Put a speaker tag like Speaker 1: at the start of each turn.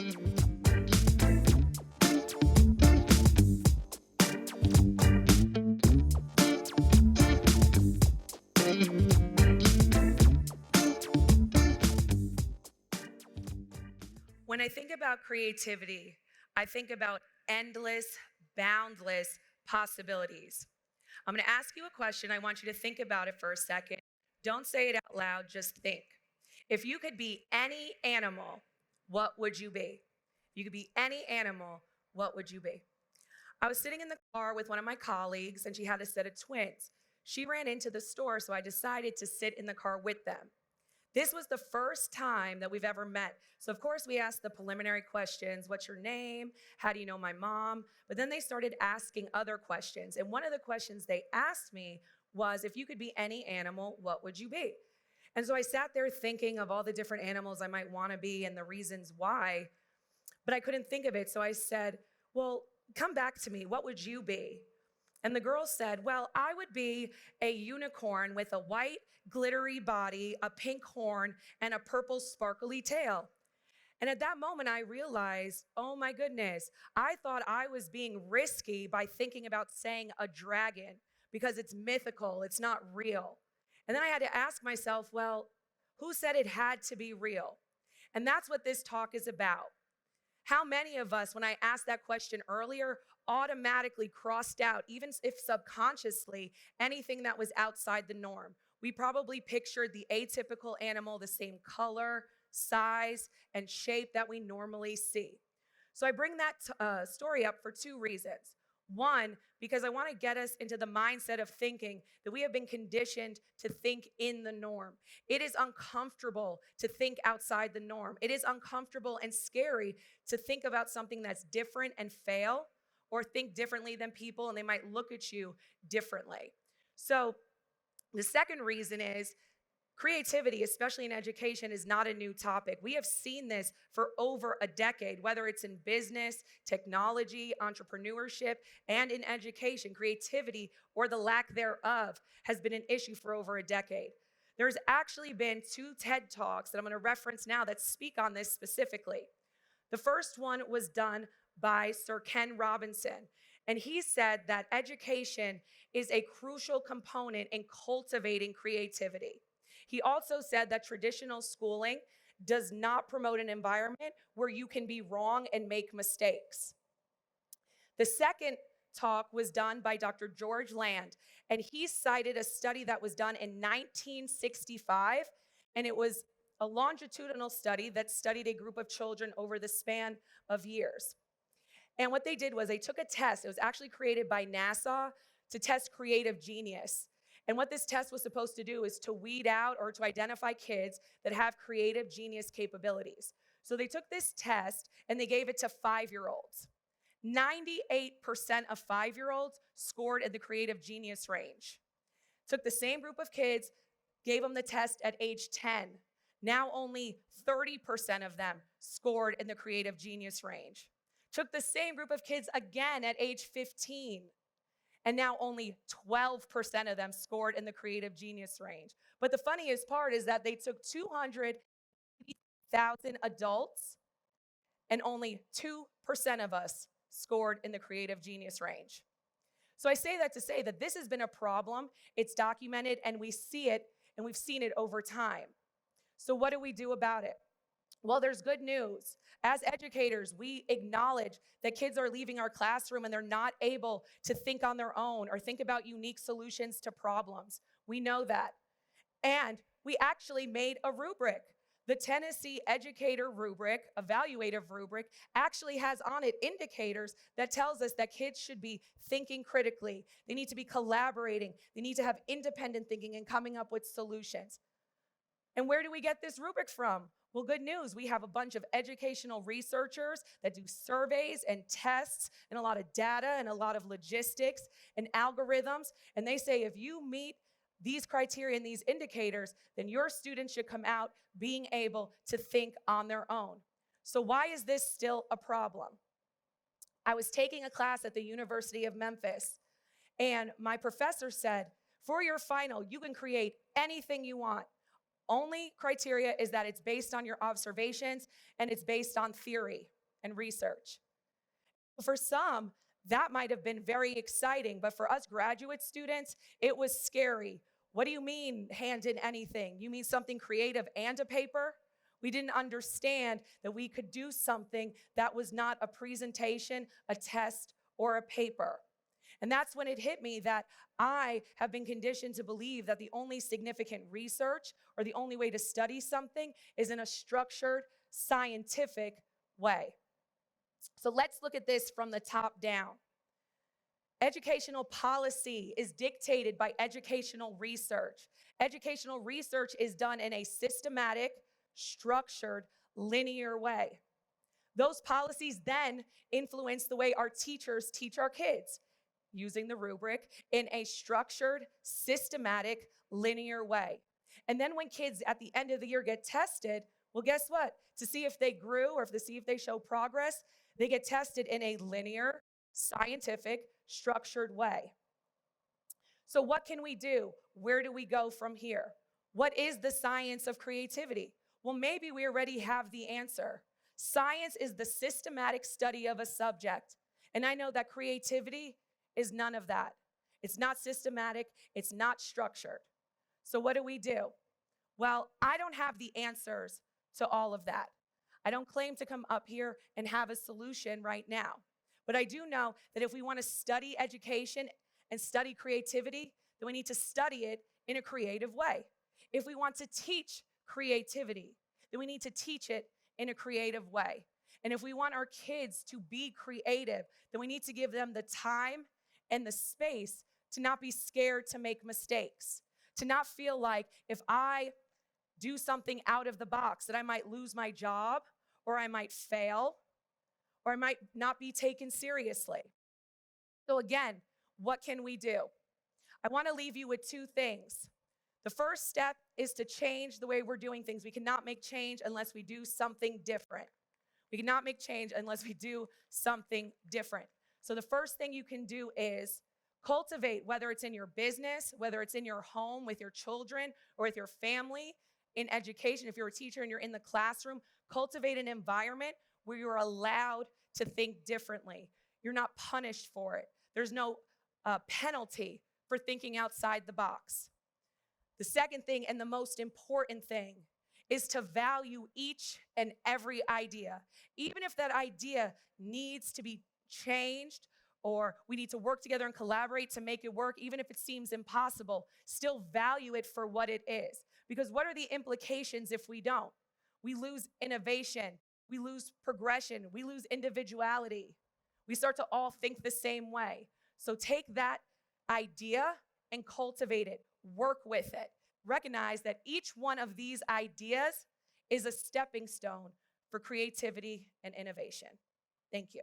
Speaker 1: When I think about creativity, I think about endless, boundless possibilities. I'm going to ask you a question. I want you to think about it for a second. Don't say it out loud, just think. If you could be any animal, what would you be? If you could be any animal, what would you be? I was sitting in the car with one of my colleagues, and she had a set of twins. She ran into the store, so I decided to sit in the car with them. This was the first time that we've ever met. So, of course, we asked the preliminary questions. What's your name? How do you know my mom? But then they started asking other questions. And one of the questions they asked me was, if you could be any animal, what would you be? And so I sat there thinking of all the different animals I might want to be and the reasons why, but I couldn't think of it. So I said, well, come back to me. What would you be? And the girl said, well, I would be a unicorn with a white, glittery body, a pink horn, and a purple, sparkly tail. And at that moment, I realized, oh my goodness, I thought I was being risky by thinking about saying a dragon because it's mythical, it's not real. And then I had to ask myself, well, who said it had to be real? And that's what this talk is about. How many of us, when I asked that question earlier, automatically crossed out, even if subconsciously, anything that was outside the norm? We probably pictured the atypical animal, the same color, size, and shape that we normally see. So I bring that story up for two reasons. One, because I want to get us into the mindset of thinking that we have been conditioned to think in the norm. It is uncomfortable to think outside the norm. It is uncomfortable and scary to think about something that's different and fail, or think differently than people and they might look at you differently. So the second reason is creativity, especially in education, is not a new topic. We have seen this for over a decade, whether it's in business, technology, entrepreneurship, and in education. Creativity, or the lack thereof, has been an issue for over a decade. There's actually been two TED Talks that I'm going to reference now that speak on this specifically. The first one was done by Sir Ken Robinson, and he said that education is a crucial component in cultivating creativity. He also said that traditional schooling does not promote an environment where you can be wrong and make mistakes. The second talk was done by Dr. George Land, and he cited a study that was done in 1965, and it was a longitudinal study that studied a group of children over the span of years. And what they did was they took a test. It was actually created by NASA to test creative genius. And what this test was supposed to do is to weed out or to identify kids that have creative genius capabilities. So they took this test and they gave it to 5-year-olds. 98% of 5-year-olds scored in the creative genius range. Took the same group of kids, gave them the test at age 10. Now only 30% of them scored in the creative genius range. Took the same group of kids again at age 15. And now only 12% of them scored in the creative genius range. But the funniest part is that they took 200,000 adults and only 2% of us scored in the creative genius range. So I say that to say that this has been a problem. It's documented and we see it, and we've seen it over time. So what do we do about it? Well, there's good news. As educators, we acknowledge that kids are leaving our classroom and they're not able to think on their own or think about unique solutions to problems. We know that. And we actually made a rubric. The Tennessee Educator Rubric, evaluative rubric, actually has on it indicators that tells us that kids should be thinking critically. They need to be collaborating. They need to have independent thinking and coming up with solutions. And where do we get this rubric from? Well, good news. We have a bunch of educational researchers that do surveys and tests and a lot of data and a lot of logistics and algorithms. And they say if you meet these criteria and these indicators, then your students should come out being able to think on their own. So why is this still a problem? I was taking a class at the University of Memphis, and my professor said, for your final, you can create anything you want. only criteria is that it's based on your observations and it's based on theory and research. For some, that might have been very exciting, but for us graduate students, it was scary. What do you mean, hand in anything? You mean something creative and a paper? We didn't understand that we could do something that was not a presentation, a test, or a paper. And that's when it hit me that I have been conditioned to believe that the only significant research or the only way to study something is in a structured, scientific way. So let's look at this from the top down. Educational policy is dictated by educational research. Educational research is done in a systematic, structured, linear way. Those policies then influence the way our teachers teach our kids, using the rubric in a structured, systematic, linear way. And then when kids at the end of the year get tested, well, guess what? To see if they grew or to see if they show progress, they get tested in a linear, scientific, structured way. So what can we do? Where do we go from here? What is the science of creativity? Well, maybe we already have the answer. Science is the systematic study of a subject. And I know that creativity is none of that. It's not systematic, it's not structured. So what do? Well, I don't have the answers to all of that. I don't claim to come up here and have a solution right now. But I do know that if we want to study education and study creativity, then we need to study it in a creative way. If we want to teach creativity, then we need to teach it in a creative way. And if we want our kids to be creative, then we need to give them the time and the space to not be scared to make mistakes, to not feel like if I do something out of the box that I might lose my job or I might fail or I might not be taken seriously. So again, what can we do? I want to leave you with two things. The first step is to change the way we're doing things. We cannot make change unless we do something different. We cannot make change unless we do something different. So the first thing you can do is cultivate, whether it's in your business, whether it's in your home with your children or with your family, in education, if you're a teacher and you're in the classroom, cultivate an environment where you're allowed to think differently. You're not punished for it. There's no penalty for thinking outside the box. The second thing and the most important thing is to value each and every idea. Even if that idea needs to be changed or we need to work together and collaborate to make it work, even if it seems impossible, still value it for what it is. Because what are the implications if we don't? We lose innovation, we lose progression, we lose individuality. We start to all think the same way. So take that idea and cultivate it, work with it. Recognize that each one of these ideas is a stepping stone for creativity and innovation. Thank you.